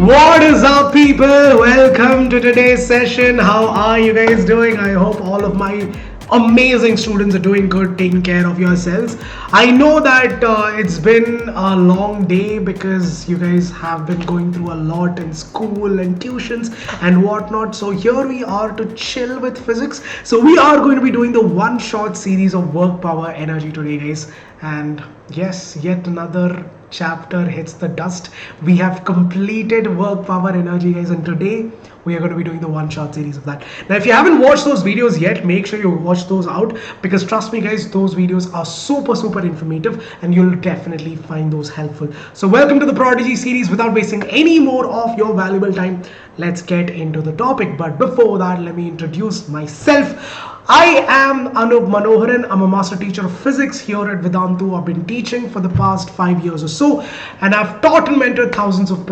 What is up, people? Welcome to today's session. How are you guys doing? I hope all of my amazing students are doing good, taking care of yourselves. I know that it's been a long day because you guys have been going through a lot in school and tuitions and whatnot. So here we are to chill with physics. So we are going to be doing the one shot series of work, power, energy today, guys. And yes, yet another chapter hits the dust. We have completed work, power, energy, guys, and today we are going to be doing the one shot series of that. Now if you haven't watched those videos yet, make sure you watch those out, because trust me guys, those videos are super informative and you'll definitely find those helpful. So welcome to the Prodigy series. Without wasting any more of your valuable time, let's get into the topic. But before that, let me introduce myself. I am Anoop Manoharan. I'm a master teacher of physics here at Vedantu. I've been teaching for the past 5 years or so, and I've taught and mentored thousands of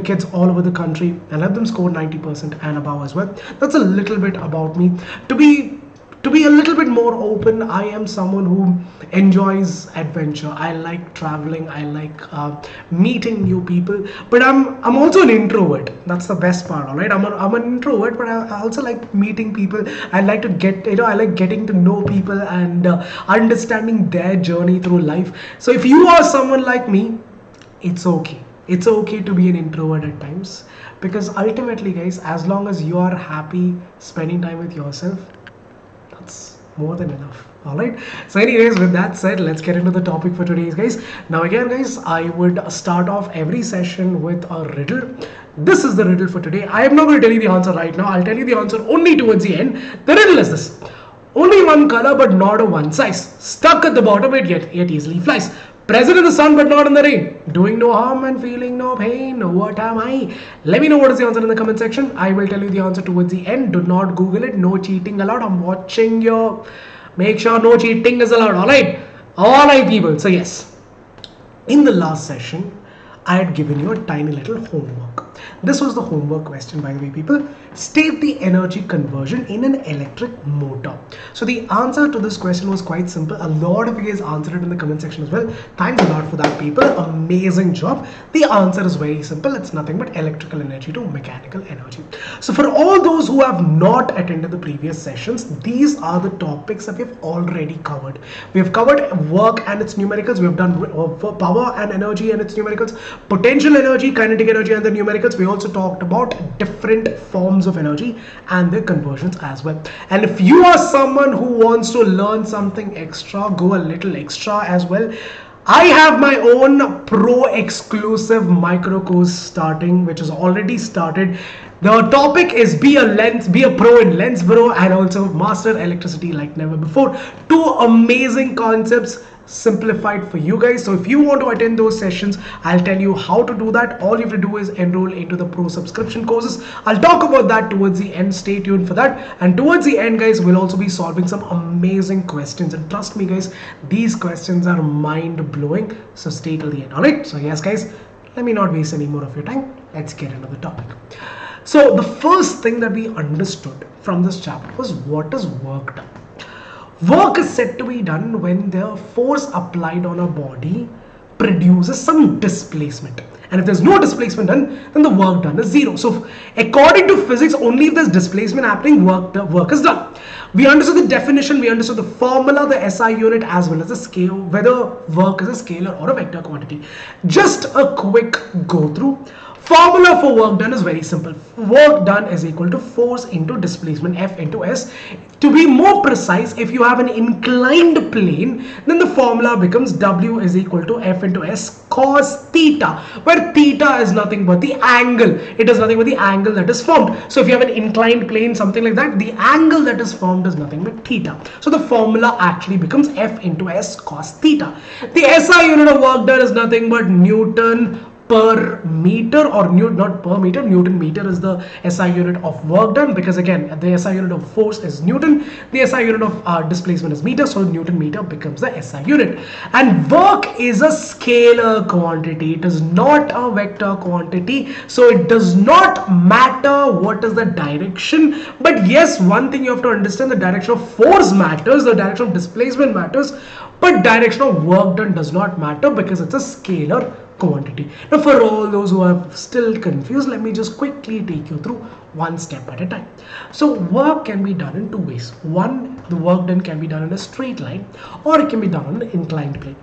kids all over the country and let them score 90% and above as well. That's a little bit about me. To be a little bit more open, I am someone who enjoys adventure. I like traveling. I like meeting new people. But I'm also an introvert. That's the best part, all right? I'm an introvert, but I also like meeting people. I like to I like getting to know people and understanding their journey through life. So if you are someone like me, it's okay. It's okay to be an introvert at times, because ultimately, guys, as long as you are happy spending time with yourself, that's more than enough. All right, so anyways, with that said, let's get into the topic for today, guys. Now again, guys, I would start off every session with a riddle. This is the riddle for today. I am not going to tell you the answer right now. I'll tell you the answer only towards the end. The riddle is this: only one color but not of one size, stuck at the bottom it yet easily flies, present in the sun but not in the rain, doing no harm and feeling no pain. What am I? Let me know what is the answer in the comment section. I will tell you the answer towards the end. Do not Google it. No cheating allowed. I'm watching your... Make sure no cheating is allowed. All right, people. So yes, in the last session, I had given you a tiny little homework. This was the homework question, by the way, people. State the energy conversion in an electric motor. So the answer to this question was quite simple. A lot of you guys answered it in the comment section as well. Thanks a lot for that, people. Amazing job. The answer is very simple. It's nothing but electrical energy to mechanical energy. So for all those who have not attended the previous sessions, these are the topics that we have already covered. We have covered work and its numericals. We have done power and energy and its numericals, potential energy, kinetic energy and the numericals. We also talked about different forms of energy and their conversions as well. And if you are someone who wants to learn something extra, go a little extra as well, I have my own pro exclusive micro course starting, which is already started. The topic is be a pro in lens bro and also master electricity like never before. Two amazing concepts simplified for you guys. So if you want to attend those sessions, I'll tell you how to do that. All you have to do is enroll into the pro subscription courses. I'll talk about that towards the end. Stay tuned for that. And towards the end, guys, we'll also be solving some amazing questions, and trust me guys, these questions are mind blowing. So stay till the end. All right, so yes guys, let me not waste any more of your time. Let's get into the topic. So the first thing that we understood from this chapter was what is work done. Work is said to be done when the force applied on a body produces some displacement. And if there's no displacement done, then the work done is zero. So according to physics, only if there's displacement happening, work is done. We understood the definition, we understood the formula, the SI unit, as well as the scale, whether work is a scalar or a vector quantity. Just a quick go through. Formula for work done is very simple. Work done is equal to force into displacement, F into S. To be more precise, if you have an inclined plane, then the formula becomes W is equal to F into S cos theta, where theta is nothing but the angle. It is nothing but the angle that is formed. So if you have an inclined plane, something like that, the angle that is formed is nothing but theta. So the formula actually becomes F into S cos theta. The SI unit of work done is nothing but Newton per meter, or not per meter, Newton meter is the SI unit of work done, because again the SI unit of force is Newton, the SI unit of displacement is meter, so Newton meter becomes the SI unit. And work is a scalar quantity, it is not a vector quantity, so it does not matter what is the direction. But yes, one thing you have to understand, the direction of force matters, the direction of displacement matters, but direction of work done does not matter because it's a scalar quantity. Now for all those who are still confused, let me just quickly take you through one step at a time. So work can be done in two ways. One, the work done can be done in a straight line, or it can be done on an inclined plane.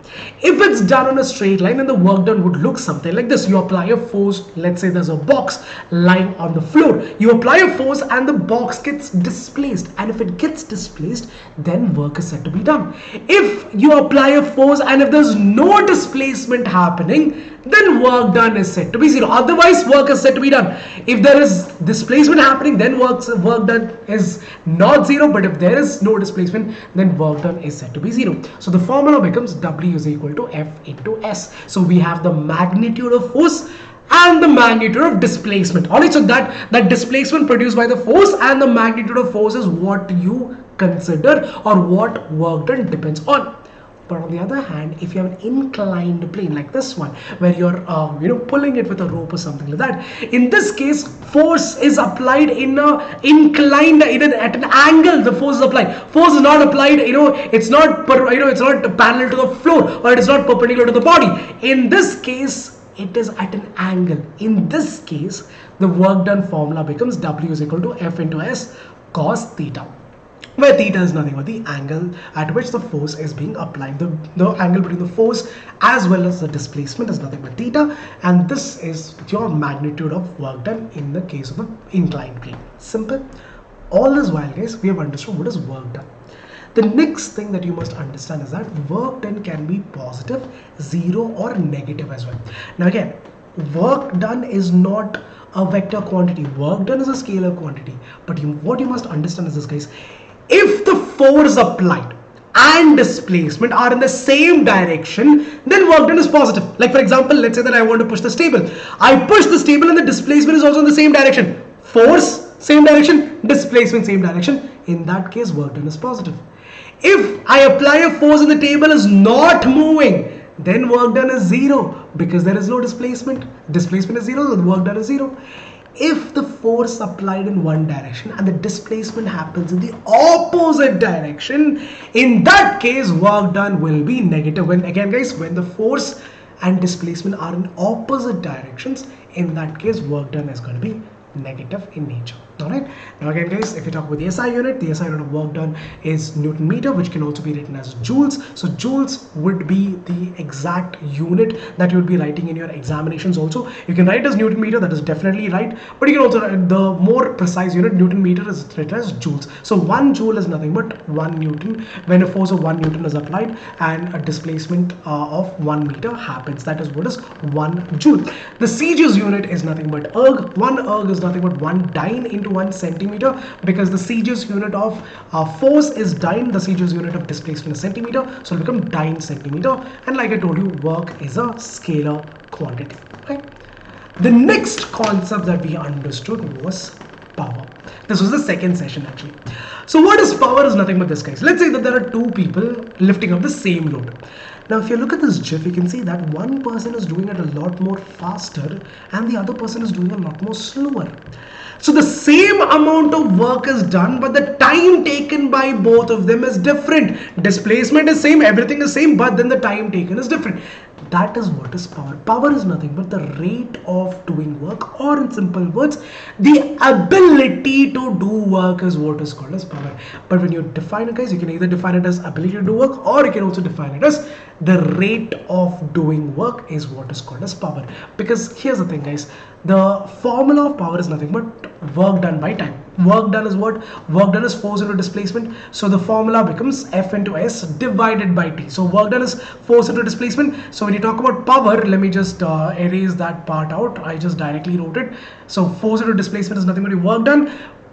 If it's done on a straight line, then the work done would look something like this. You apply a force, let's say there's a box lying on the floor. You apply a force and the box gets displaced, and if it gets displaced, then work is said to be done. If you apply a force and if there's no displacement happening, then work done is said to be zero. Otherwise, work is said to be done. If there is displacement happening, then work done is not zero. But if there is no displacement, then work done is said to be zero. So the formula becomes W is equal to F into S. So we have the magnitude of force and the magnitude of displacement. Alright, so that displacement produced by the force and the magnitude of force is what you consider or what work done depends on. But on the other hand, if you have an inclined plane like this one, where you're pulling it with a rope or something like that, in this case, force is applied in a inclined, at an angle. The force is applied. Force is not applied. It's not it's not parallel to the floor, or it is not perpendicular to the body. In this case, it is at an angle. In this case, the work done formula becomes W is equal to F into S cos theta, where theta is nothing but the angle at which the force is being applied. The angle between the force as well as the displacement is nothing but theta, and this is your magnitude of work done in the case of an inclined plane. Simple. All this while, guys, we have understood what is work done. The next thing that you must understand is that work done can be positive, zero, or negative as well. Now again, work done is not a vector quantity. Work done is a scalar quantity. But what you must understand is this, guys. If the force applied and displacement are in the same direction, then work done is positive. Like for example, let's say that I want to push this table. I push this table and the displacement is also in the same direction. Force, same direction. Displacement, same direction. In that case, work done is positive. If I apply a force and the table is not moving, then work done is zero because there is no displacement. Displacement is zero, so the work done is zero. If the force applied in one direction and the displacement happens in the opposite direction, in that case work done will be negative. When the force and displacement are in opposite directions, in that case work done is going to be negative in nature. Alright, now again guys, if you talk about the SI unit of work done is Newton meter, which can also be written as joules. So joules would be the exact unit that you would be writing in your examinations also. You can write as Newton meter, that is definitely right, but you can also write the more precise unit. Newton meter is written as joules. So 1 joule is nothing but 1 Newton when a force of 1 Newton is applied and a displacement of 1 meter happens. That is what is 1 joule. The Cg's unit is nothing but erg. 1 erg is nothing but 1 dyne into 1 centimeter, because the Cg's unit of force is dyne, the Cg's unit of displacement is centimeter, so it will become dyne centimeter. And like I told you, work is a scalar quantity. Right? The next concept that we understood was power. This was the second session actually. So what is power is nothing but this, guys. Let's say that there are two people lifting up the same load. Now if you look at this GIF, you can see that one person is doing it a lot more faster and the other person is doing a lot more slower. So the same amount of work is done, but the time taken by both of them is different. Displacement is same, everything is same, but then the time taken is different. That is what is power. Power is nothing but the rate of doing work, or in simple words, the ability to do work is what is called as power. But when you define it, guys, you can either define it as ability to do work, or you can also define it as the rate of doing work is what is called as power. Because here's the thing, guys, the formula of power is nothing but work done by time. Work done is what? Work done is force into displacement. So the formula becomes F into S divided by T. So work done is force into displacement. So when you talk about power, let me just erase that part out. I just directly wrote it. So force into displacement is nothing but work done.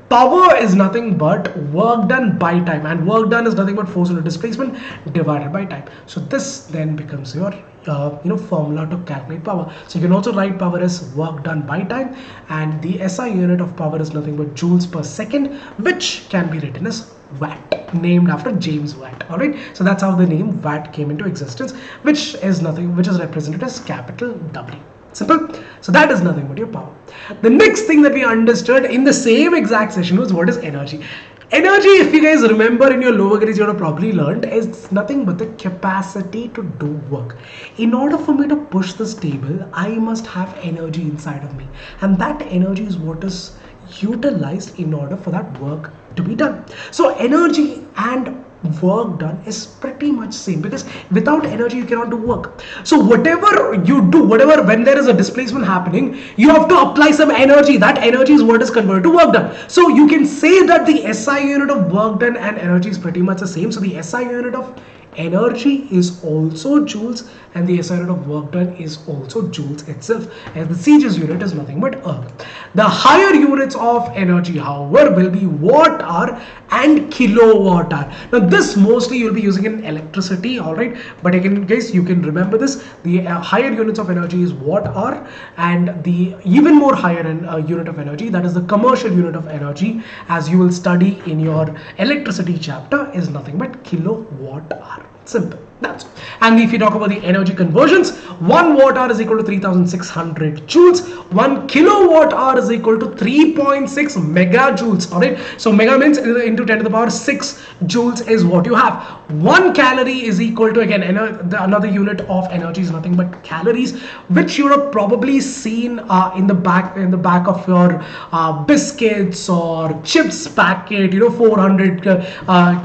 Power is nothing but work done by time, and work done is nothing but force into displacement divided by time. So this then becomes your formula to calculate power. So you can also write power as work done by time, and the SI unit of power is nothing but joules per second, which can be written as watt, named after James Watt. All right, so that's how the name watt came into existence, which is represented as capital W. Simple. So that is nothing but your power. The next thing that we understood in the same exact session was what is energy. Energy, if you guys remember in your lower grades, you would have probably learned, is nothing but the capacity to do work. In order for me to push this table, I must have energy inside of me, and that energy is what is utilized in order for that work to be done. So energy and work done is pretty much same, because without energy you cannot do work. So whatever you do, whatever, when there is a displacement happening, you have to apply some energy. That energy is what is converted to work done. So you can say that the SI unit of work done and energy is pretty much the same. So the SI unit of energy is also joules, and the SI unit of work done is also joules itself, and the CJ's unit is nothing but erg. The higher units of energy, however, will be watt hour and kilowatt hour. Now this mostly you'll be using in electricity, all right, but again guys, you can remember this. The higher units of energy is watt hour, and the even more higher unit of energy, that is the commercial unit of energy, as you will study in your electricity chapter, is nothing but kilowatt hour. Simple. That's it. And if you talk about the energy conversions, 1 watt hour is equal to 3600 joules, 1 kilowatt hour is equal to 3.6 megajoules. All right, so mega means into 10 to the power 6 joules is what you have. 1 calorie is equal to, again, another unit of energy is nothing but calories, which you have probably seen in the back of your biscuits or chips packet, 400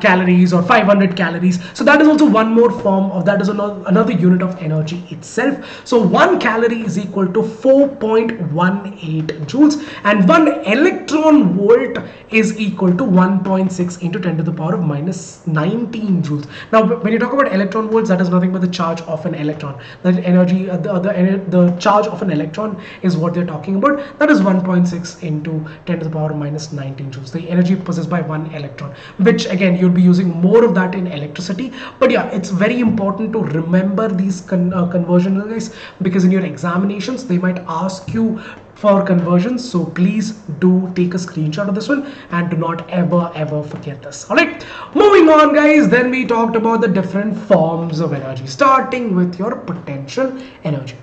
calories or 500 calories. So that is also one more form of that, is another unit of energy itself. So 1 calorie is equal to 4.18 joules, and 1 electron volt is equal to 1.6 into 10 to the power of minus 19 joules. Now when you talk about electron volts, that is nothing but the charge of an electron. That energy, the charge of an electron is what they're talking about. That is 1.6 into 10 to the power of minus 19 joules, the energy possessed by 1 electron, which again you'll be using more of that in electricity. But yeah, it's very important to remember these conversion guys, because in your examinations they might ask you for conversions. So please do take a screenshot of this one and do not ever forget this. All right, moving on guys, then we talked about the different forms of energy, starting with your potential energy.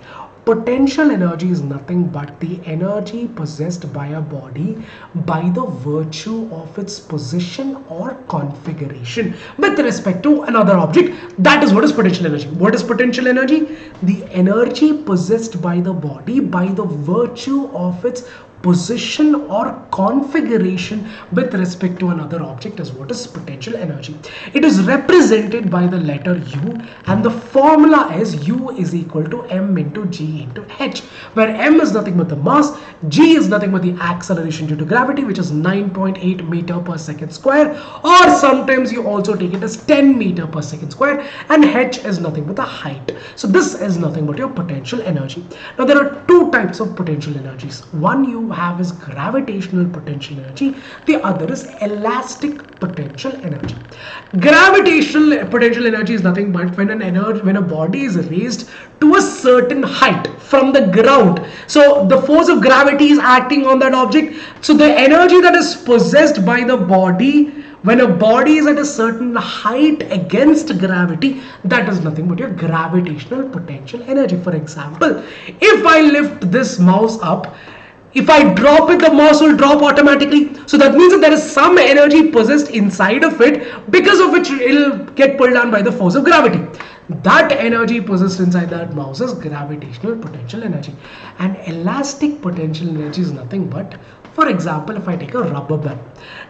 Potential energy is nothing but the energy possessed by a body by the virtue of its position or configuration with respect to another object. That is what is potential energy. What is potential energy? The energy possessed by the body by the virtue of its position or configuration with respect to another object is what is potential energy. It is represented by the letter U, and the formula is U is equal to m into g into h, where m is nothing but the mass, g is nothing but the acceleration due to gravity, which is 9.8 meter per second square, or sometimes you also take it as 10 meter per second square, and h is nothing but the height. So this is nothing but your potential energy. Now there are two types of potential energies. One you have is gravitational potential energy, the other is elastic potential energy. Gravitational potential energy is nothing but when a body is raised to a certain height from the ground. So the force of gravity is acting on that object. So the energy that is possessed by the body when a body is at a certain height against gravity, that is nothing but your gravitational potential energy. For example, if I lift this mouse up, if I drop it, the mouse will drop automatically. So that means that there is some energy possessed inside of it, because of which it will get pulled down by the force of gravity. That energy possessed inside that mouse is gravitational potential energy. And elastic potential energy is nothing but, for example, if I take a rubber band.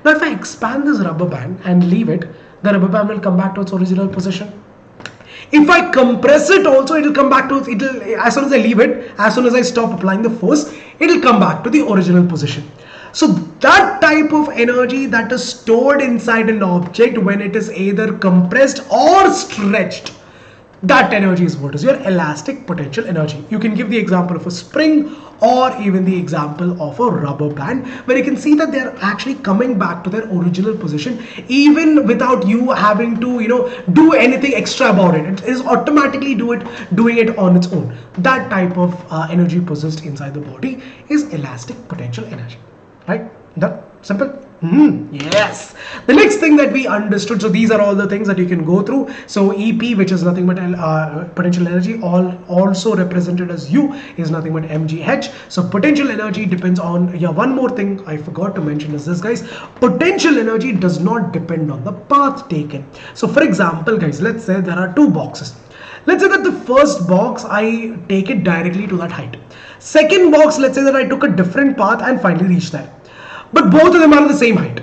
Now if I expand this rubber band and leave it, the rubber band will come back to its original position. If I compress it also, it will come back to as soon as I leave it, as soon as I stop applying the force, it will come back to the original position. So that type of energy that is stored inside an object when it is either compressed or stretched, that energy is what is your elastic potential energy. You can give the example of a spring or even the example of a rubber band, where you can see that they're actually coming back to their original position even without you having to do anything extra about it. It is automatically doing it on its own. That type of energy possessed inside the body is elastic potential energy, right? That simple. Yes. The next thing that we understood, so these are all the things that you can go through. So EP, which is nothing but potential energy, also represented as U, is nothing but mgh. So potential energy depends on, yeah, one more thing I forgot to mention is this, guys. Potential energy does not depend on the path taken. So for example, guys, let's say there are two boxes. Let's say that the first box, I take it directly to that height. Second box, let's say that I took a different path and finally reached there. But both of them are the same height.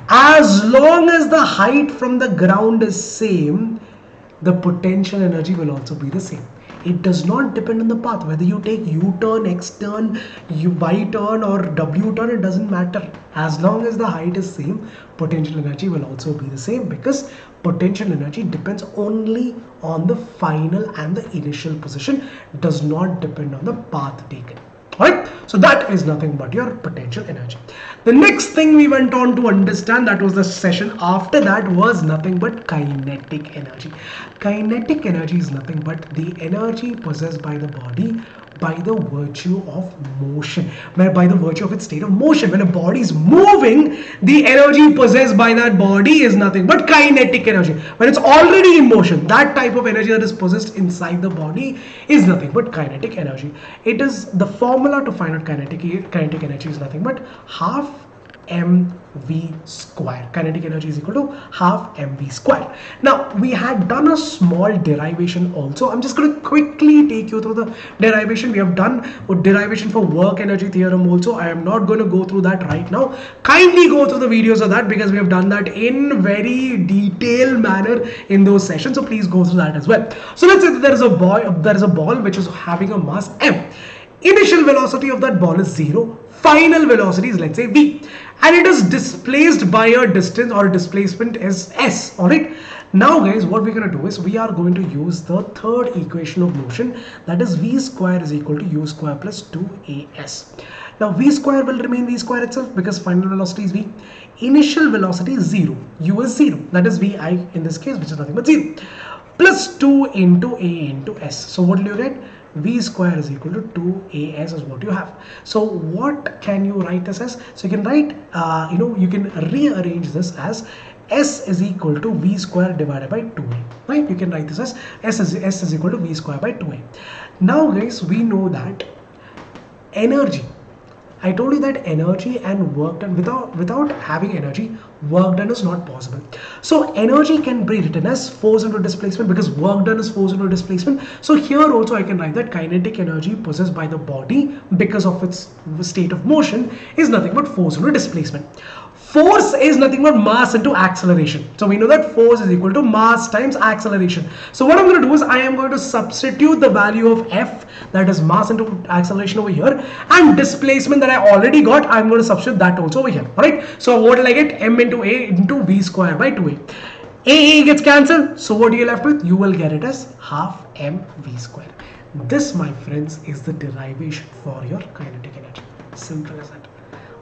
As long as the height from the ground is same, the potential energy will also be the same. It does not depend on the path. Whether you take U-turn, X-turn, Y-turn or W-turn, it doesn't matter. As long as the height is same, potential energy will also be the same, because potential energy depends only on the final and the initial position. It does not depend on the path taken. Alright, so that is nothing but your potential energy. The next thing we went on to understand, that was the session after that, was nothing but kinetic energy. Kinetic energy is nothing but the energy possessed by the body by the virtue of motion, by the virtue of its state of motion. When a body is moving, the energy possessed by that body is nothing but kinetic energy. When it's already in motion, that type of energy that is possessed inside the body is nothing but kinetic energy. It is the formula to find out kinetic energy is nothing but half mv square. Kinetic energy is equal to half mv square. Now we had done a small derivation also. I'm just going to quickly take you through the derivation. We have done a derivation for work energy theorem also. I am not going to go through that right now. Kindly go through the videos of that, because we have done that in very detailed manner in those sessions. So please go through that as well. So let's say that there is a ball which is having a mass m. Initial velocity of that ball is 0. Final velocity is, let's say, v, and it is displaced by a distance, or displacement is s. Alright, now guys, what we're going to do is we are going to use the third equation of motion, that is v square is equal to u square plus 2as. Now v square will remain v square itself, because final velocity is v. Initial velocity is 0, u is 0, that is vi in this case, which is nothing but 0, plus 2 into a into s. So what will you get? V square is equal to 2as is what you have. So what can you write this as? So you can write, you can rearrange this as s is equal to v square divided by 2a. Right? You can write this as s is equal to v square by 2a. Now guys, we know that energy, I told you that energy and work done, without having energy, work done is not possible. So energy can be written as force into displacement, because work done is force into displacement. So here also I can write that kinetic energy possessed by the body because of its state of motion is nothing but force into displacement. Force is nothing but mass into acceleration. So we know that force is equal to mass times acceleration. So what I'm going to do is I am going to substitute the value of F, that is mass into acceleration over here, and displacement that I already got, I'm going to substitute that also over here. Alright, so what will I get? M into A into V square by 2A. A gets cancelled. So what are you left with? You will get it as half mv square. This, my friends, is the derivation for your kinetic energy. Simple as that.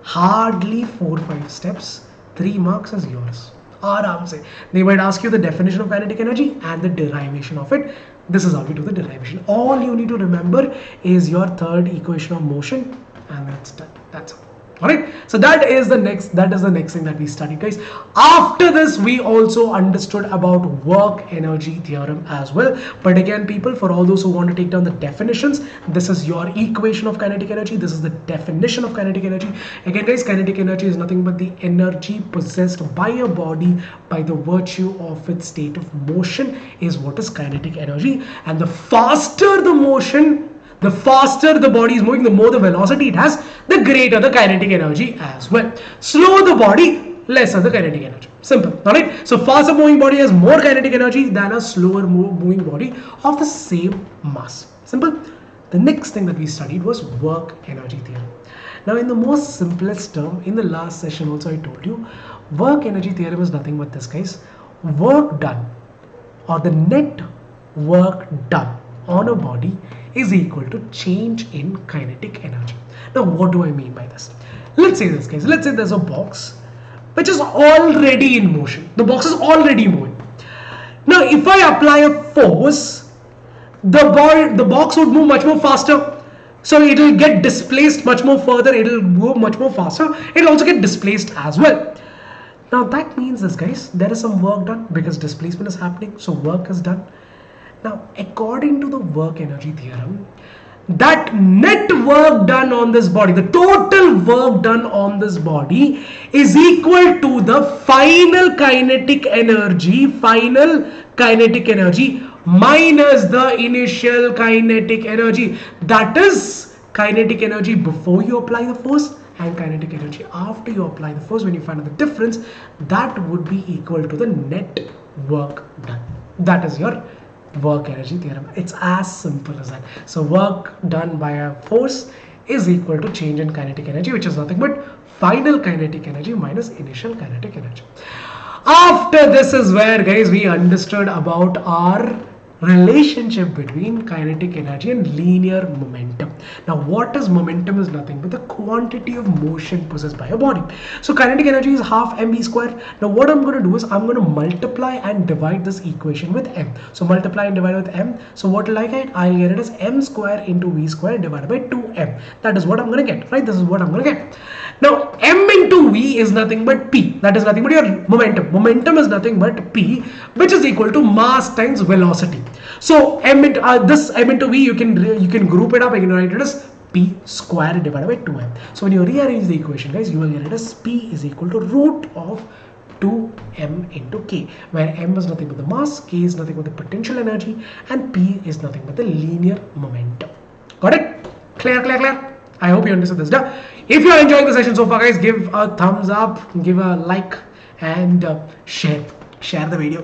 Hardly 4-5 steps, 3 marks is yours. Aram se. They might ask you the definition of kinetic energy and the derivation of it. This is how we do the derivation. All you need to remember is your third equation of motion, and that's done. That's all. Alright, so that is the next thing that we studied, guys. After this, we also understood about work energy theorem as well. But again, people, for all those who want to take down the definitions, this is your equation of kinetic energy. This is the definition of kinetic energy. Again, guys, kinetic energy is nothing but the energy possessed by a body by the virtue of its state of motion is what is kinetic energy. And the faster the motion, the faster the body is moving, the more the velocity it has, the greater the kinetic energy as well. Slow the body, lesser the kinetic energy. Simple. Alright. So faster moving body has more kinetic energy than a slower moving body of the same mass. Simple. The next thing that we studied was work energy theorem. Now in the most simplest term, in the last session also I told you, work energy theorem is nothing but this, guys. Work done, or the net work done on a body, is equal to change in kinetic energy. Now what do I mean by this? Let's say this, guys. Let's say there's a box which is already in motion. The box is already moving. Now if I apply a force, the box would move much more faster. So it will get displaced much more further, it will go much more faster, it will also get displaced as well. Now that means this, guys, there is some work done because displacement is happening, so work is done. Now according to the work energy theorem, that net work done on this body, the total work done on this body is equal to the final kinetic energy minus the initial kinetic energy. That is kinetic energy before you apply the force and kinetic energy after you apply the force. When you find out the difference, that would be equal to the net work done. That is your work energy theorem. It's as simple as that. So work done by a force is equal to change in kinetic energy, which is nothing but final kinetic energy minus initial kinetic energy. After this is where, guys, we understood about our relationship between kinetic energy and linear momentum. Now what is momentum? Is nothing but the quantity of motion possessed by a body. So kinetic energy is half mv square. Now what I'm going to do is I'm going to multiply and divide this equation with m. So multiply and divide with m. So what will I get? I'll get it as m square into v square divided by 2m. That is what I'm going to get, right? This is what I'm going to get. Now m into v is nothing but p. That is nothing but your momentum. Momentum is nothing but p, which is equal to mass times velocity. So m into this m into v, you can group it up. You can write it as p square divided by 2m. So when you rearrange the equation, guys, you will get it as p is equal to root of 2m into k, where m is nothing but the mass, k is nothing but the potential energy, and p is nothing but the linear momentum. Got it? Clear, clear, clear? I hope you understood this. Now, if you are enjoying the session so far, guys, give a thumbs up, give a like, and share the video.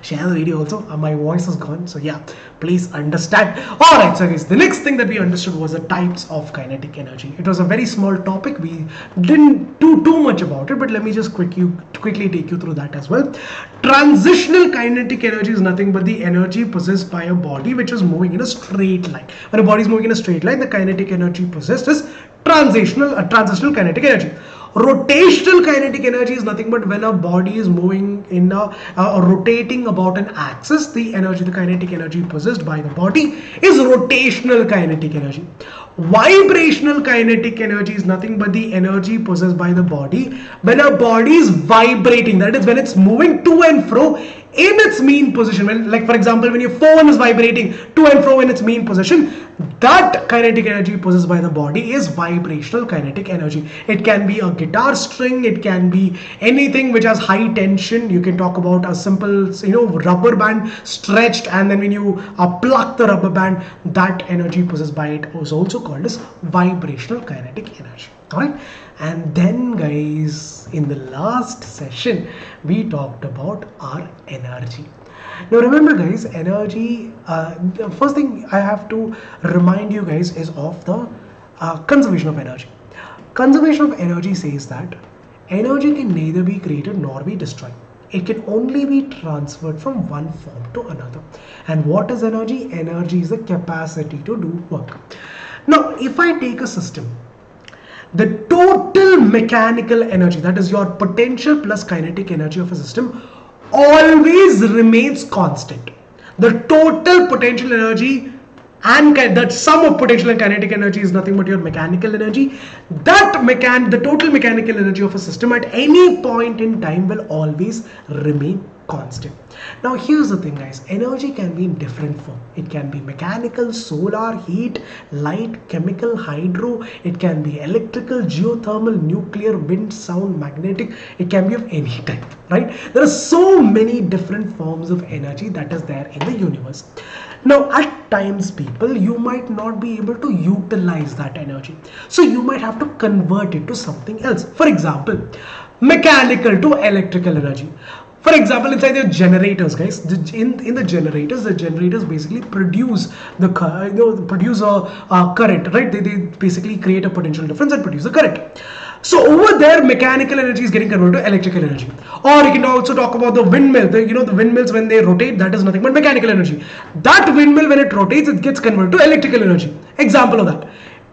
Share the video also. My voice is gone, so yeah, please understand. All right, so guys, the next thing that we understood was the types of kinetic energy. It was a very small topic. We didn't do too much about it, but let me just quickly take you through that as well. Transitional kinetic energy is nothing but the energy possessed by a body which is moving in a straight line. When a body is moving in a straight line, the kinetic energy possessed is transitional kinetic energy. Rotational kinetic energy is nothing but when a body is moving in rotating about an axis, the kinetic energy possessed by the body is rotational kinetic energy. Vibrational kinetic energy is nothing but the energy possessed by the body when a body is vibrating, that is when it's moving to and fro in its mean position. When, like for example, when your phone is vibrating to and fro in its mean position, that kinetic energy possessed by the body is vibrational kinetic energy. It can be a guitar string, it can be anything which has high tension. You can talk about a simple, rubber band stretched, and then when you pluck the rubber band, that energy possessed by it is also called as vibrational kinetic energy. All right, and then, guys, in the last session we talked about our energy. Now remember, guys, energy, the first thing I have to remind you guys is of the conservation of energy. Conservation of energy says that energy can neither be created nor be destroyed. It can only be transferred from one form to another. And what is energy? Energy is the capacity to do work. Now if I take a system, the total mechanical energy, that is your potential plus kinetic energy of a system, always remains constant. The total potential energy and that sum of potential and kinetic energy is nothing but your mechanical energy. The total mechanical energy of a system at any point in time will always remain constant. Now here's the thing, guys, energy can be in different form. It can be mechanical, solar, heat, light, chemical, hydro. It can be electrical, geothermal, nuclear, wind, sound, magnetic. It can be of any type, right? There are so many different forms of energy that is there in the universe. Now at times, people, you might not be able to utilize that energy, so you might have to convert it to something else. For example, mechanical to electrical energy. For example, inside the generators, guys, in the generators basically produce the produce a current, right? They basically create a potential difference and produce a current. So over there, mechanical energy is getting converted to electrical energy. Or you can also talk about the windmill. The windmills, when they rotate, that is nothing but mechanical energy. That windmill, when it rotates, it gets converted to electrical energy. Example of that.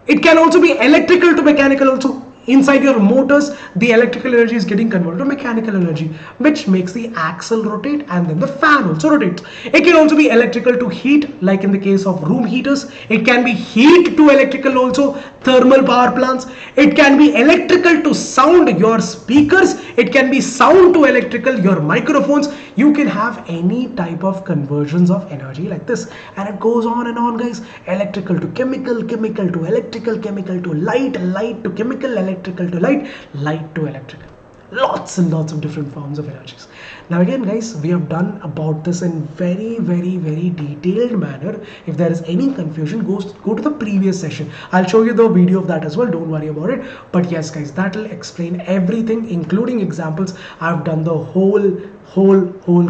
It can also be electrical to mechanical also. Inside your motors, the electrical energy is getting converted to mechanical energy, which makes the axle rotate, and then the fan also rotates. It can also be electrical to heat, like in the case of room heaters. It can be heat to electrical also, thermal power plants. It can be electrical to sound, your speakers. It can be sound to electrical, your microphones. You can have any type of conversions of energy like this, and it goes on and on, guys. Electrical to chemical, chemical to electrical, chemical to light, light to chemical, electrical to light, light to electrical. Lots and lots of different forms of energies. Now again, guys, we have done about this in very detailed manner. If there is any confusion, go to the previous session. I'll show you the video of that as well, don't worry about it. But yes, guys, that will explain everything, including examples. I've done the whole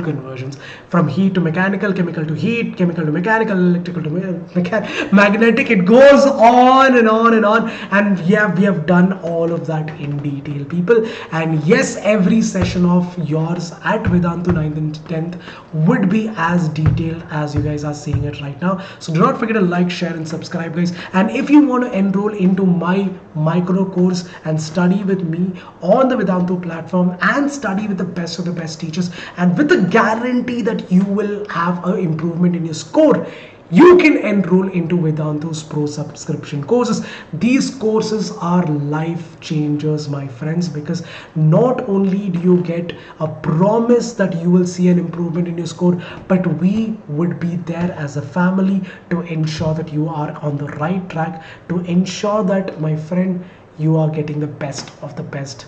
conversions from heat to mechanical, chemical to heat, chemical to mechanical, electrical to magnetic. It goes on and on and on, and yeah, we have done all of that in detail, people. And yes, every session of yours at Vedantu 9th and 10th would be as detailed as you guys are seeing it right now. So do not forget to like, share and subscribe, guys. And if you want to enroll into my micro course and study with me on the Vedantu platform and study with the best of the best teachers, and with the guarantee that you will have an improvement in your score, you can enroll into Vedantu's Pro Subscription courses. These courses are life changers, my friends, because not only do you get a promise that you will see an improvement in your score, but we would be there as a family to ensure that you are on the right track, to ensure that, my friend, you are getting the best of the best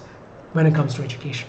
when it comes to education.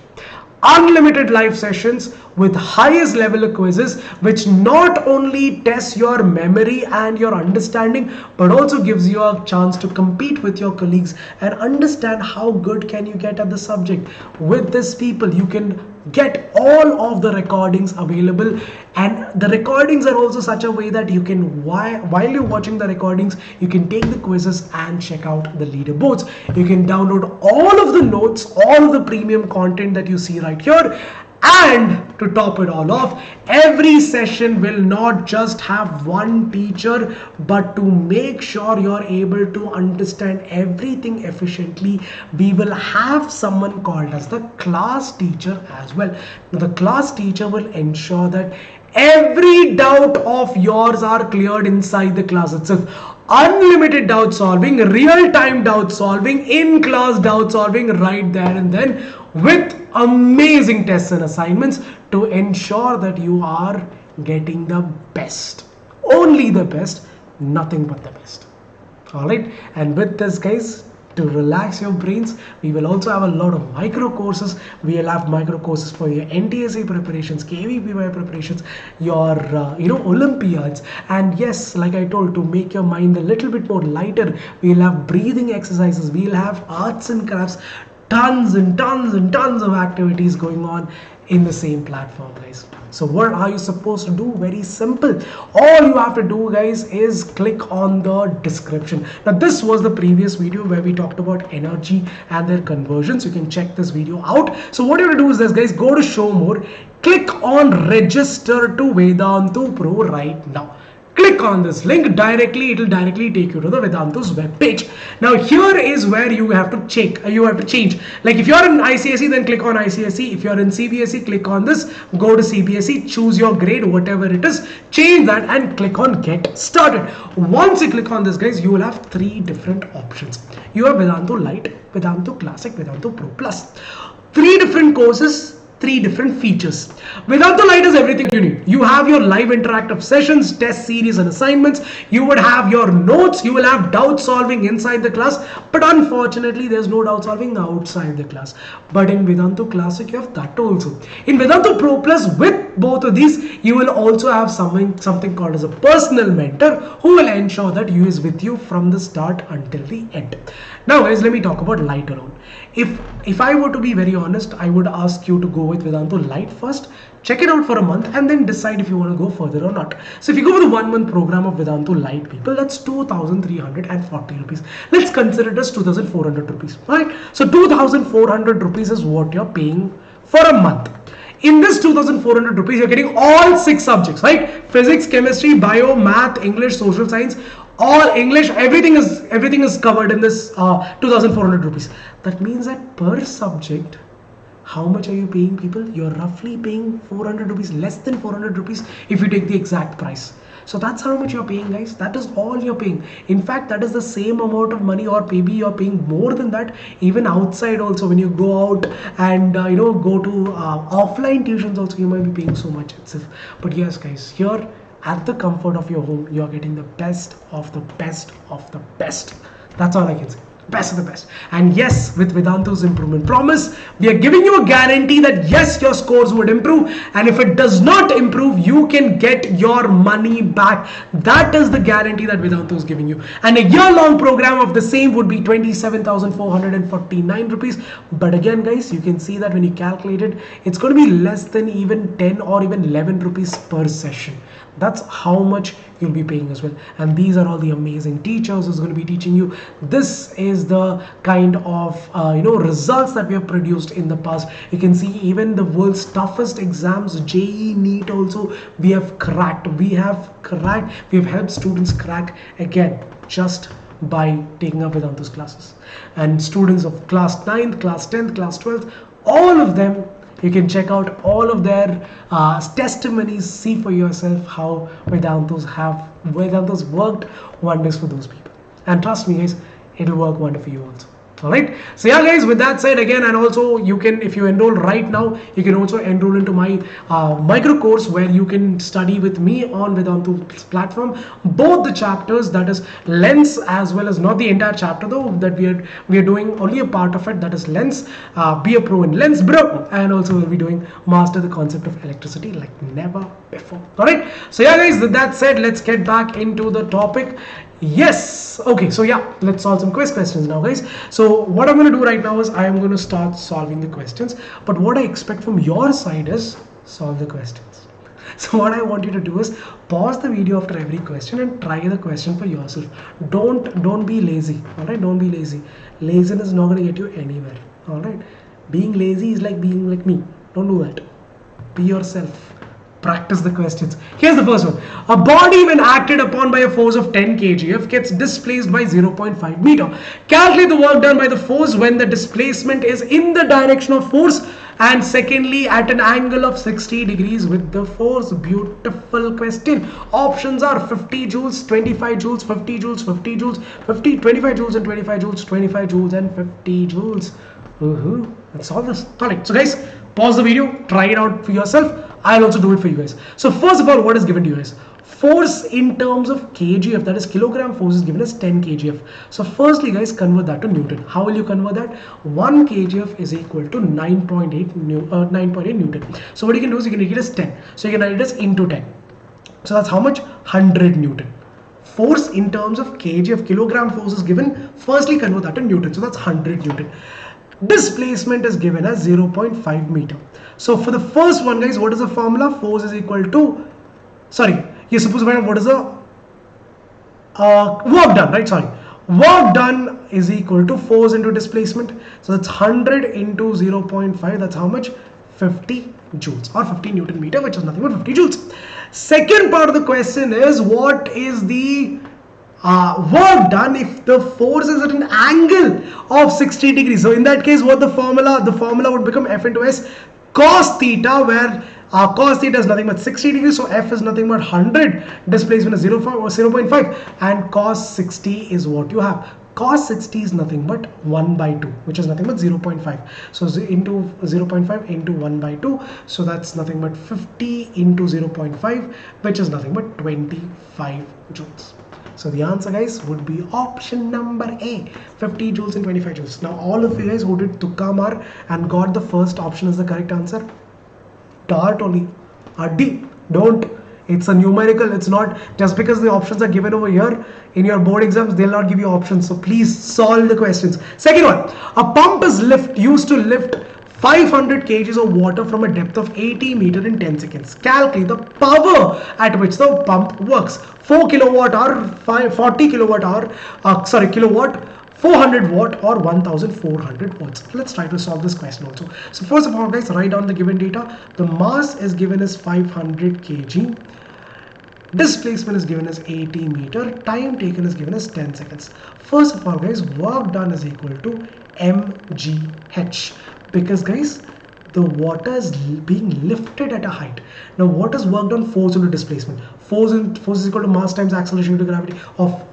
Unlimited live sessions with highest level of quizzes, which not only tests your memory and your understanding, but also gives you a chance to compete with your colleagues and understand how good can you get at the subject. With this, people, you can get all of the recordings available, and the recordings are also such a way that you can, while you're watching the recordings, you can take the quizzes and check out the leaderboards. You can download all of the notes, all of the premium content that you see right here. And to top it all off, every session will not just have one teacher, but to make sure you're able to understand everything efficiently, we will have someone called as the class teacher as well. Now, the class teacher will ensure that every doubt of yours are cleared inside the class itself. Unlimited doubt solving, real-time doubt solving, in-class doubt solving right there and then, with amazing tests and assignments to ensure that you are getting the best, only the best, nothing but the best. All right, and with this, guys, to relax your brains, we will also have a lot of micro courses. We will have micro courses for your NTSE preparations, KVPY preparations, your Olympiads, and yes, like I told, to make your mind a little bit more lighter, we will have breathing exercises, we will have arts and crafts, tons and tons and tons of activities going on in the same platform, guys. So what are you supposed to do? Very simple. All you have to do, guys, is click on the description. Now, this was the previous video where we talked about energy and their conversions. You can check this video out. So what you have to do is this, guys, go to show more, click on register to Vedantu Pro right now. Click on this link directly, it will directly take you to the Vedantu's web page. Now here is where you have to change. Like if you're in ICSE, then click on ICSE. If you're in CBSE, click on this, go to CBSE, choose your grade, whatever it is, change that and click on get started. Once you click on this, guys, you will have three different options. You have Vedantu Lite, Vedantu Classic, Vedantu Pro Plus. Three different courses, three different features. Vedantu Lite is everything you need. You have your live interactive sessions, test series and assignments. You would have your notes. You will have doubt solving inside the class. But unfortunately, there's no doubt solving outside the class. But in Vedantu Classic, you have that also. In Vedantu Pro Plus, with both of these, you will also have something called as a personal mentor who will ensure that you is with you from the start until the end. Now, guys, let me talk about Lite alone. If I were to be very honest, I would ask you to go with Vedantu Lite first, check it out for a month, and then decide if you want to go further or not. So if you go for the 1 month program of Vedantu Lite, people, that's 2,340 rupees. Let's consider it as 2,400 rupees, right? So 2,400 rupees is what you're paying for a month. In this 2,400 rupees, you're getting all 6 subjects, right? Physics, chemistry, bio, math, English, social science, all English, everything is covered in this 2400 rupees. That means that per subject, how much are you paying, people? You're roughly paying 400 rupees, less than 400 rupees if you take the exact price. So that's how much you're paying, guys. That is all you're paying. In fact, that is the same amount of money, or maybe you're paying more than that even outside also. When you go out and go to offline tuitions also, you might be paying so much itself. But yes, guys, here at the comfort of your home, you're getting the best of the best of the best. That's all I can say. Best of the best. And yes, with Vedantu's improvement promise, we are giving you a guarantee that yes, your scores would improve, and if it does not improve, you can get your money back. That is the guarantee that Vedantu is giving you. And a year-long program of the same would be 27,449 rupees. But again, guys, you can see that when you calculate it, it's going to be less than even 10 or even 11 rupees per session. That's how much you'll be paying as well. And these are all the amazing teachers who's going to be teaching you. This is the kind of results that we have produced in the past. You can see even the world's toughest exams, JEE, NEET also, we have cracked. We have helped students crack again just by taking up Vedantu's classes. And students of class 9th, class 10th, class 12th, all of them, you can check out all of their testimonies, see for yourself how Vedantu's worked wonders for those people. And trust me, guys, it'll work wonder for you also. Alright, so yeah, guys, with that said, again, and also you can, if you enroll right now, you can also enroll into my micro course where you can study with me on Vedantu's platform both the chapters, that is lens, as well as not the entire chapter though, that we are doing only a part of it, that is lens, be a pro in lens bro, and also we'll be doing master the concept of electricity like never before. Alright, so yeah, guys, with that said, let's get back into the topic. Yes, okay, so yeah, let's solve some quiz questions now, guys. So what I'm going to do right now is I am going to start solving the questions, but what I expect from your side is solve the questions. So what I want you to do is pause the video after every question and try the question for yourself. Don't be lazy. All right, don't be lazy. Laziness is not going to get you anywhere. All right, being lazy is like being like me. Don't do that. Be yourself. Practice the questions. Here's the first one. A body, when acted upon by a force of 10 kgf, gets displaced by 0.5 meter. Calculate the work done by the force when the displacement is in the direction of force, and secondly at an angle of 60 degrees with the force. Beautiful question. Options are 50 joules, 25 joules, 50 joules, 50 joules, 50, 25 joules and 25 joules, 25 joules and 50 joules. Let's solve this. Alright, so guys, pause the video, try it out for yourself. I'll also do it for you guys. So first of all, what is given to you guys? Force in terms of kgf, that is kilogram force, is given as 10 kgf. So firstly, guys, convert that to Newton. How will you convert that? 1 kgf is equal to 9.8 Newton. So what you can do is you can take it as 10. So you can write it as into 10. So that's how much? 100 Newton. Force in terms of kgf, kilogram force, is given. Firstly, convert that to Newton. So that's 100 Newton. Displacement is given as 0.5 meter. So for the first one, guys, what is the formula? Force is equal to, you're supposed to find out what is the work done, right? Work done is equal to force into displacement. So that's 100 into 0.5. That's how much? 50 joules, or 50 Newton meter, which is nothing but 50 joules. Second part of the question is, what is the work done if the force is at an angle of 60 degrees. So in that case, what the formula would become F into S cos theta, where cos theta is nothing but 60 degrees, so F is nothing but 100, displacement is 0.5, and cos 60 is what you have. Cos 60 is nothing but 1 by 2, which is nothing but 0.5. So into 0.5 into 1 by 2, so that's nothing but 50 into 0.5, which is nothing but 25 joules. So the answer, guys, would be option number A, 50 joules and 25 joules. Now all of you guys who did Tukamar and got the first option as the correct answer, dart only, D. Don't. It's a numerical. It's not just because the options are given over here in your board exams, they'll not give you options. So please solve the questions. Second one, a pump is used to lift 500 kgs of water from a depth of 80 meter in 10 seconds. Calculate the power at which the pump works. 4 kilowatt hour, 40 kilowatt hour, kilowatt, 400 watt, or 1400 watts. Let's try to solve this question also. So first of all, guys, write down the given data. The mass is given as 500 kg. displacement is given as 80 meter, time taken is given as 10 seconds. First of all guys, work done is equal to mgh, because guys the water is being lifted at a height. Now what is work done? Force into displacement. Force is equal to mass times acceleration into gravity of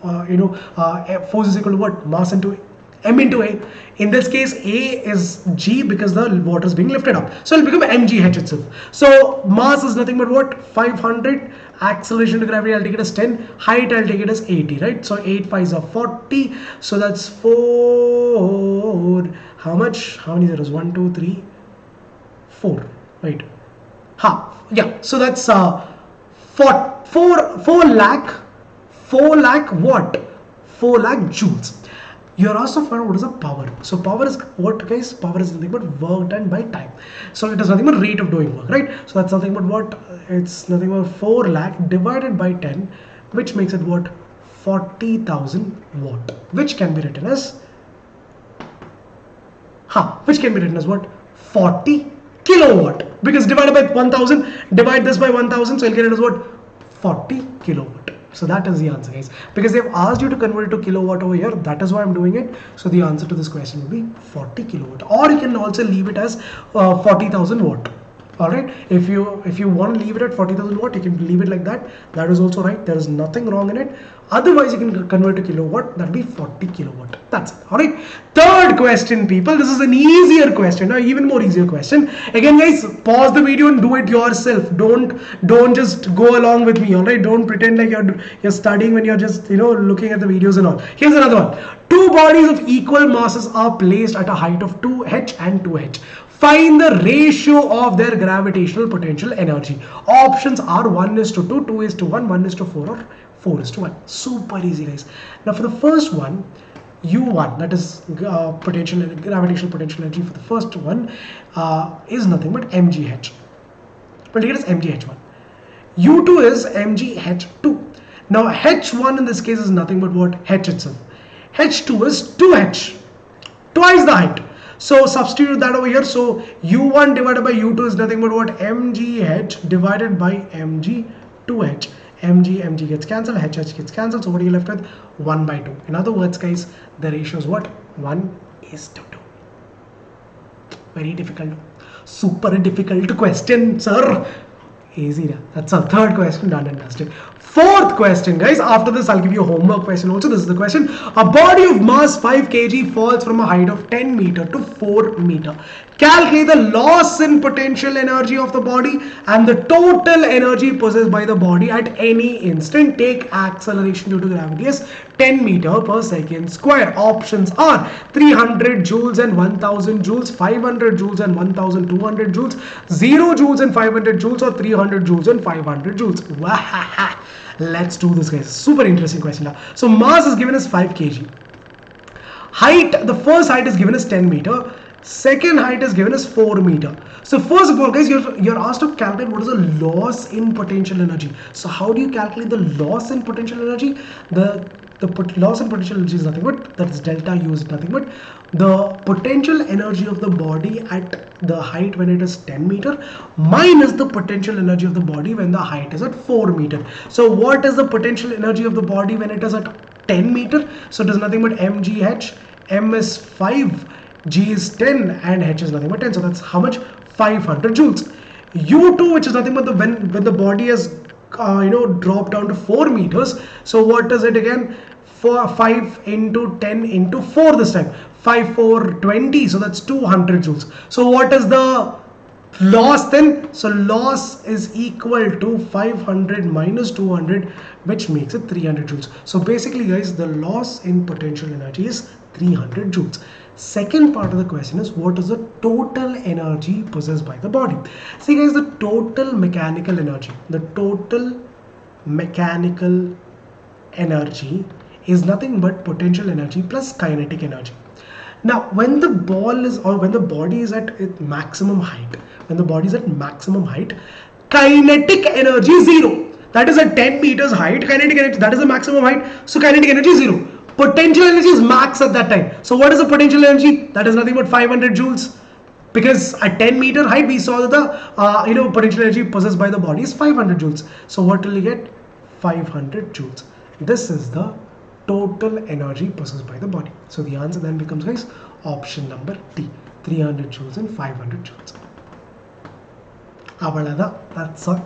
force is equal to what? Mass into m into a. In this case a is g because the water is being lifted up, so it will become mgh itself. So mass is nothing but what? 500, acceleration to gravity I'll take it as 10, height I'll take it as 80, right? So 8 5s are 40, so that's 4, how much, how many zeros? 1 2 3 4, right? Yeah, so that's 4 lakh what? 4 lakh joules. You're also find out what is the power. So power is what guys? Power is nothing but work done by time. So it is nothing but rate of doing work, right? So that's nothing but what? It's nothing but 4 lakh divided by 10, which makes it what? 40,000 watt, which can be written as what? 40 kilowatt, because divided by 1000, divide this by 1000, so you'll get it as what? 40 kilowatt. So that is the answer guys, because they've asked you to convert it to kilowatt over here, that is why I'm doing it. So the answer to this question will be 40 kilowatt, or you can also leave it as 40,000 watt. Alright, if you want to leave it at 40,000 watt, you can leave it like that. That is also right. There is nothing wrong in it. Otherwise, you can convert to kilowatt. That'll be 40 kilowatt. That's it. Alright. Third question, people. This is an easier question. Now, even more easier question. Again, guys, pause the video and do it yourself. Don't just go along with me. Alright. Don't pretend like you're studying when you're just looking at the videos and all. Here's another one. Two bodies of equal masses are placed at a height of 2h and 2h. Find the ratio of their gravitational potential energy. Options are 1:2, 2:1, 1:4, or 4:1. Super easy guys. Now for the first one, U1, that is gravitational potential energy for the first one is nothing but mgh. We'll take it as mgh1. U2 is mgh2. Now h1 in this case is nothing but what? H itself. H2 is 2h, twice the height. So substitute that over here. So U1 divided by U2 is nothing but what? mgh divided by mg2h. mg gets cancelled, h gets cancelled. So what are you left with? 1/2. In other words guys, the ratio is what? 1:2. Very difficult. Super difficult question, sir. Easy. That's our third question done and dusted. Fourth question guys, after this I'll give you a homework question also. This is the question. A body of mass 5 kg falls from a height of 10 meter to 4 meter. Calculate the loss in potential energy of the body and the total energy possessed by the body at any instant. Take acceleration due to gravity as 10 meter per second square. Options are 300 joules and 1000 joules, 500 joules and 1200 joules, 0 joules and 500 joules, or 300 joules and 500 joules. Wahaha. Let's do this guys. Super interesting question now. So mass is given as 5 kg. Height, the first height is given as 10 meter. Second height is given as 4 meter. So first of all guys, you're asked to calculate what is the loss in potential energy. So how do you calculate the loss in potential energy? The loss in potential energy is nothing but, that is delta U is nothing but the potential energy of the body at the height when it is 10 meter minus the potential energy of the body when the height is at 4 meter. So what is the potential energy of the body when it is at 10 meter? So it is nothing but mgh. M is 5, G is 10, and H is nothing but 10. So that's how much? 500 joules. U2, which is nothing but when the body has dropped down to 4 meters. So what is it again? 5 into 10 into 4 this time. 5 4 20. So that's 200 joules. So what is the loss then? So loss is equal to 500 minus 200, which makes it 300 joules. So basically guys, the loss in potential energy is 300 joules. Second part of the question is, what is the total energy possessed by the body? See guys, the total mechanical energy is nothing but potential energy plus kinetic energy. Now when the ball is, or when the body is at its maximum height, kinetic energy is 0. That is at 10 meters height. Kinetic energy, that is the maximum height. So kinetic energy is 0. Potential energy is max at that time. So what is the potential energy? That is nothing but 500 joules. Because at 10 meter height we saw that the potential energy possessed by the body is 500 joules. So what will you get? 500 joules. This is the total energy possessed by the body. So the answer then becomes, guys, option number D, 300 joules and 500 joules. That's all.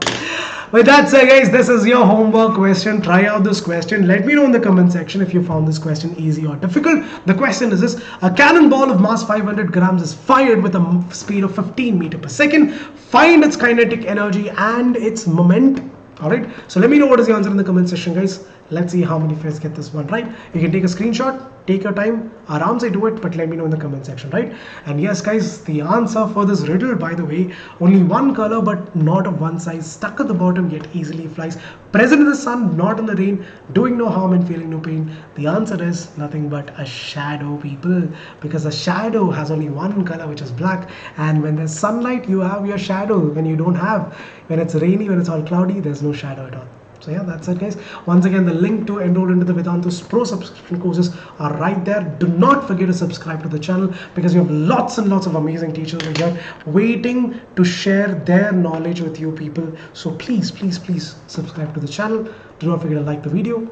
With that said, guys, this is your homework question. Try out this question. Let me know in the comment section if you found this question easy or difficult. The question is this: a cannonball of mass 500 grams is fired with a speed of 15 meters per second. Find its kinetic energy and its moment. Alright, so let me know what is the answer in the comment section, guys. Let's see how many of us get this one right. You can take a screenshot, take your time, aram se do it, but let me know in the comment section, right? And yes, guys, the answer for this riddle, by the way, only one color but not of one size, stuck at the bottom yet easily flies, present in the sun, not in the rain, doing no harm and feeling no pain. The answer is nothing but a shadow, people, because a shadow has only one color, which is black, and when there's sunlight, you have your shadow. When you don't have, when it's rainy, when it's all cloudy, there's no shadow at all. So yeah, that's it, guys. Once again, the link to enroll into the Vedantu Pro Subscription courses are right there. Do not forget to subscribe to the channel, because you have lots and lots of amazing teachers over here waiting to share their knowledge with you people. So please, please, please subscribe to the channel. Do not forget to like the video.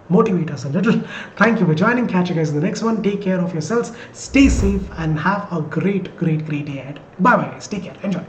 Motivate us a little. Thank you for joining. Catch you guys in the next one. Take care of yourselves. Stay safe and have a great day ahead. Bye bye, guys. Take care. Enjoy.